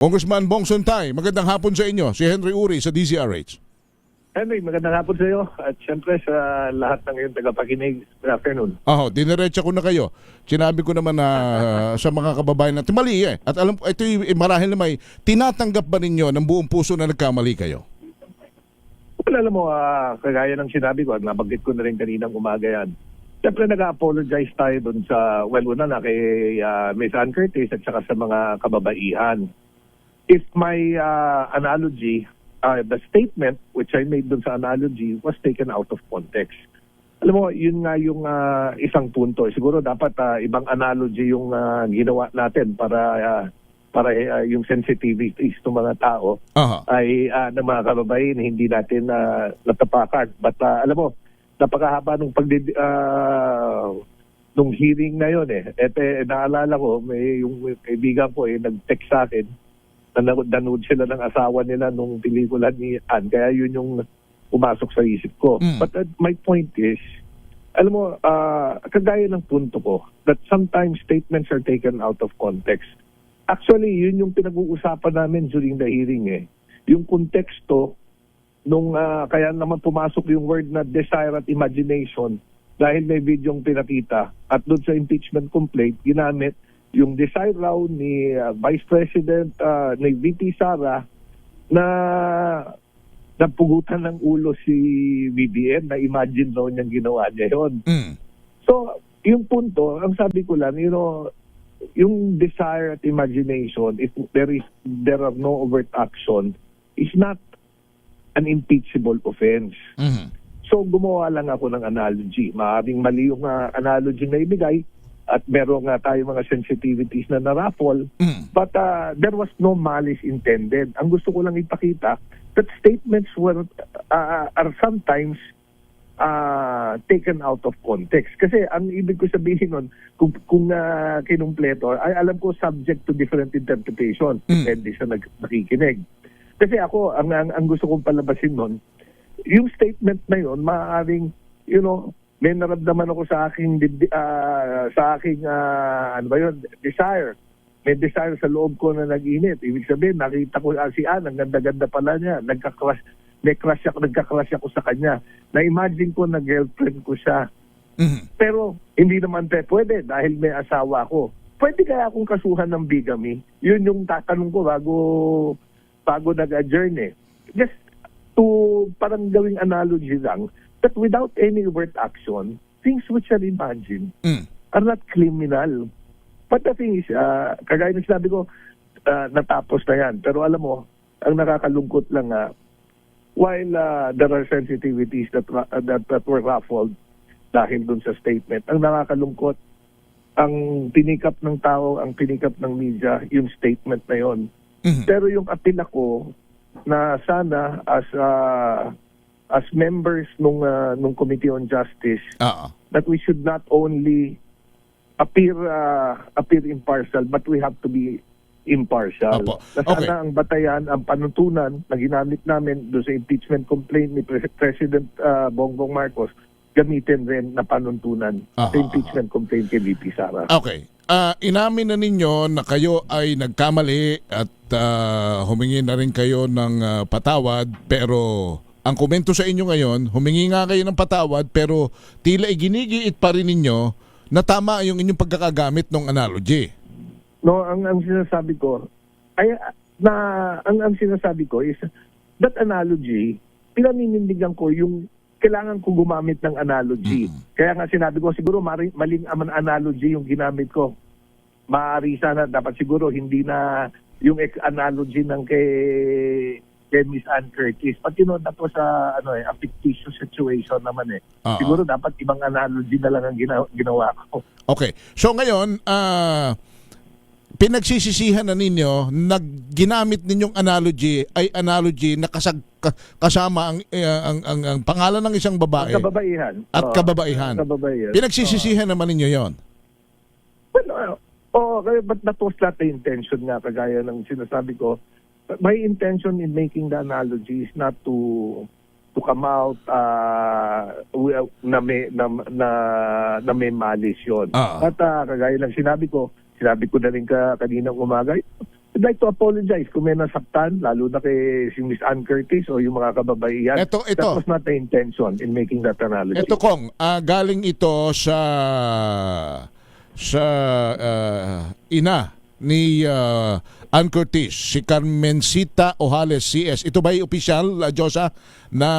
Congressman Bong Suntay, magandang hapon sa inyo. Si Henry Uri sa DZRH. Henry, magandang hapon sa iyo at siyempre sa lahat ng iyong tagapakinig. Good afternoon. Diniretsa ko na kayo. Sinabi ko naman na sa mga kababayan natin, mali eh. At alam ito marahil na may tinatanggap ba ninyo ng buong puso na nagkamali kayo? Well, alam mo, kagaya ng sinabi ko at nabanggit ko na rin kaninang umaga yan. Siyempre nag-apologize tayo dun sa, una na kay Ms. Ann Curtis at saka sa mga kababaihan. If my analogy, the statement which I made dun sa analogy was taken out of context. Alam mo, yun nga yung isang punto. Siguro dapat ibang analogy yung ginawa natin para yung sensitivities ng mga tao ay ng mga kababayan hindi natin natapakan. But alam mo, napakahaba nung hearing na yun eh. Naalala ko, may yung kaibigan ko nag-text sa akin, nanood sila ng asawa nila nung pelikula ni Ann. Kaya yun yung pumasok sa isip ko. But my point is, alam mo, kagaya ng punto ko, that sometimes statements are taken out of context. Actually, yun yung pinag-uusapan namin during the hearing eh. Yung konteksto, nung kaya naman pumasok yung word na desire at imagination dahil may videong pinakita at doon sa impeachment complaint, ginamit yung desire raw ni Vice President, ni VP Sara na napugutan ng ulo si BBM na imagine raw niyang ginawa niya yun. So, yung punto, ang sabi ko lang, yung desire at imagination, if there are no overt action, is not an impeachable offense. So, gumawa lang ako ng analogy. Maaaring mali yung analogy na ibigay, at meron nga tayo mga sensitivities na naraffle, but there was no malice intended. Ang gusto ko lang ipakita that statements are sometimes taken out of context. Kasi ang ibig ko sabihin nun, kung kinumpleto, ay alam ko subject to different interpretation. Depende sa nakikinig. Kasi ako, ang gusto kong palabasin nun, yung statement na yun, maaaring, may naramdaman ako sa aking desire. May desire sa loob ko na nag-init. Ibig sabihin, nakita ko si Ann, ang ganda-ganda pala niya. Nagka-crush ako sa kanya. Na-imagine ko na girlfriend ko siya. Pero hindi naman pwede dahil may asawa ko. Pwede kaya akong kasuhan ng bigamy? Yun yung tatanong ko bago nag-adjourn eh. Just to parang gawing analogy lang, that without any overt action, things which are imagined are not criminal. But the thing is, kagaya ng sinabi ko, natapos na yan. Pero alam mo, ang nakakalungkot lang while there are sensitivities that were ruffled dahil dun sa statement, ang nakakalungkot, ang pinikap ng tao, ang pinikap ng media, yung statement na yon. Pero yung appeal ako na sana as members nung Committee on Justice, that we should not only appear impartial, but we have to be impartial. Na sana ang batayan, ang panuntunan na ginamit namin doon sa impeachment complaint ni President Bongbong Marcos, gamitin rin na panuntunan sa impeachment complaint kay VP Sara. Okay. Inamin na ninyo na kayo ay nagkamali at humingi na rin kayo ng patawad, pero ang komento sa inyo ngayon, humingi nga kayo ng patawad pero tila iginigiit pa rin ninyo na tama yung inyong pagkakagamit ng analogy. No, ang sinasabi ko ay ang sinasabi ko is that analogy, pinaninindigan ko yung kailangan ko gumamit ng analogy. Kaya nga sinabi ko siguro maling analogy yung ginamit ko. Maaari sana dapat siguro hindi na yung analogy ng kay Miss Ann Curtis. But that was a fictitious situation naman eh. Siguro dapat ibang analogy na lang ang ginawa ko. Okay. So ngayon, pinagsisisihan na ninyo na ginamit ninyong analogy ay analogy na kasama ang pangalan ng isang babae Kababaihan. at kababaihan. Pinagsisisihan naman ninyo yon. But that was not the intention nga, kagaya ng sinasabi ko. My intention in making the analogy is not to come out na may malice yun. At kagaya ng sinabi ko na rin kaninang umaga, I'd like to apologize kung may nasaktan, lalo na kay si Miss Ann Curtis o yung mga kababaihan. Ito. That was not the intention in making that analogy. Ito Kong, galing ito sa ina ni Ann Curtis, si Carmencita Ojales CS. Ito ba yung official, Josa, na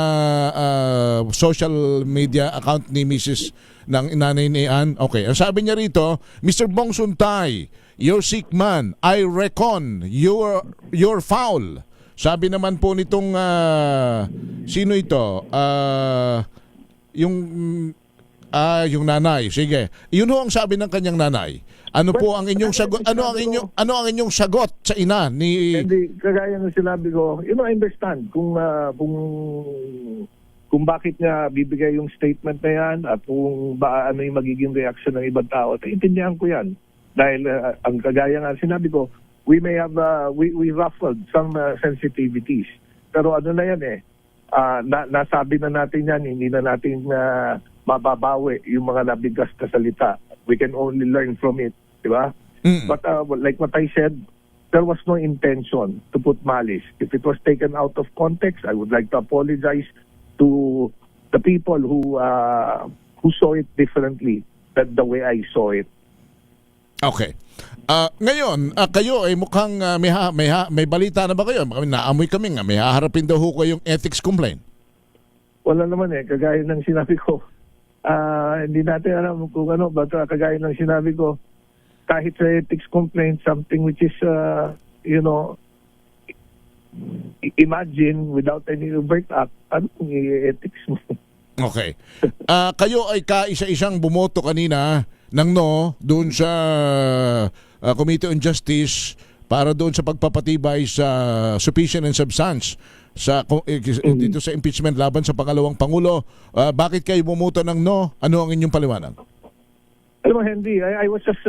social media account ni Mrs. ng inanay ni Ann? Okay, ang sabi niya rito, Mr. Bong Suntay, you're sick man. I reckon you're foul. Sabi naman po nitong sino ito? Yung nanay. Sige. Yun ho ang sabi ng kanyang nanay. Ano po ang inyong sagot? Ano ang inyong sagot sa ina ni Hindi, kagaya ng sinabi ko, I understand kung bakit niya bibigay yung statement na yan at kung ano yung magiging reaction ng ibang tao. Intindihan ko yan. Dahil ang kagaya nga sinabi ko, we may have, we ruffled some sensitivities. Pero ano na yan nasabi na natin yan, hindi na natin mababawi yung mga nabigas na salita. We can only learn from it, di ba? But like what I said, there was no intention to put malice. If it was taken out of context, I would like to apologize to the people who saw it differently than the way I saw it. Okay. Ngayon, kayo ay mukhang may balita na ba kayo? Naamoy kami nga, may haharapin daw ho kayong ethics complaint. Wala naman kagaya ng sinabi ko. Hindi natin alam kung ano, but kagaya ng sinabi ko, kahit sa ethics complaint, something which is, imagine without any overt act, ano kung i-ethics mo? Okay. Kayo ay kaisa-isang bumoto kanina ng no doon sa Committee on Justice para doon sa pagpapatibay sa sufficient and substance dito sa impeachment laban sa pangalawang Pangulo. Bakit kayo bumoto ng no? Ano ang inyong paliwanag? Alam mo, Henry, I was just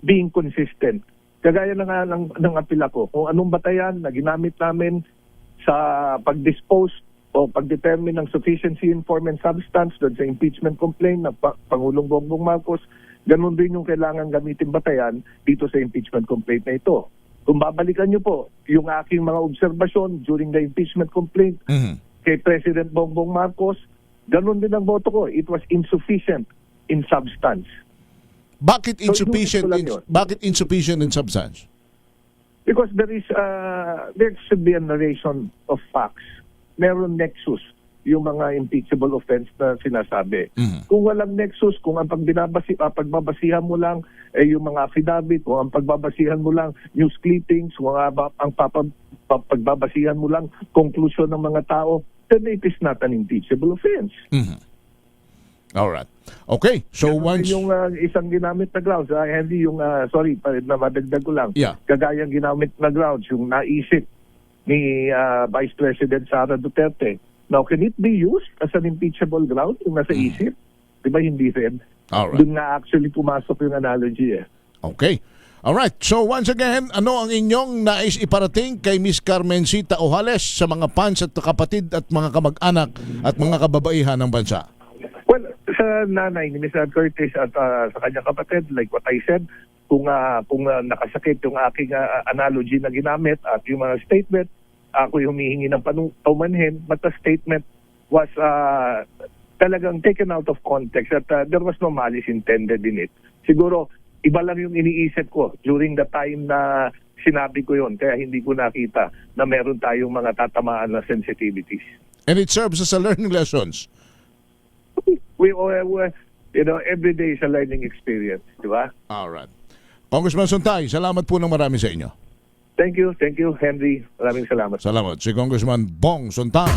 being consistent. Kagaya na nga ng apila ko, kung anong batayan na ginamit namin sa pag-dispose o pag-determine ng sufficiency in form and substance doon sa impeachment complaint ng Pangulong Bongbong Marcos, ganun din yung kailangan gamitin batayan dito sa impeachment complaint na ito. Kung babalikan nyo po yung aking mga obserbasyon during the impeachment complaint kay President Bongbong Marcos, ganun din ang boto ko. It was insufficient in substance. Bakit insufficient So, insufficient in substance? Because there should be a narration of facts. Meron nexus yung mga impeachable offense na sinasabi. Kung walang nexus, kung ang pagbabasihan mo lang yung mga affidavit, kung ang pagbabasihan mo lang news clippings, kung ang pagbabasihan mo lang conclusion ng mga tao, then it is not an impeachable offense. Alright. Okay. So once yung isang ginamit na grounds, hindi yung sorry, na madagdag ko lang. Yeah. Kagayang ginamit na grounds yung naisip ni Vice President Sara Duterte. Now, can it be used as an impeachable ground yung nasa isip? Di ba hindi rin? Alright. Doon na actually pumasok yung analogy Okay. Alright. So once again, ano ang inyong nais iparating kay Miss Carmencita Ojales sa mga fans at kapatid at mga kamag-anak at mga kababaihan ng bansa? Well, sa nanay ni Ms. Ann Curtis at sa kanyang kapatid, like what I said, kung nakasakit yung aking analogy na ginamit at yung mga statement, ako yung humihingi ng paumanhin, but the statement was talagang taken out of context at there was no malice intended in it. Siguro, iba lang yung iniisip ko during the time na sinabi ko yon, kaya hindi ko nakita na meron tayong mga tatamaan na sensitivities. And it serves as a learning lessons. Every day is a learning experience, di ba? Alright. Congressman Suntay, salamat po ng marami sa inyo. Thank you, Henry. Maraming salamat. Salamat. Si Congressman Bong Suntay.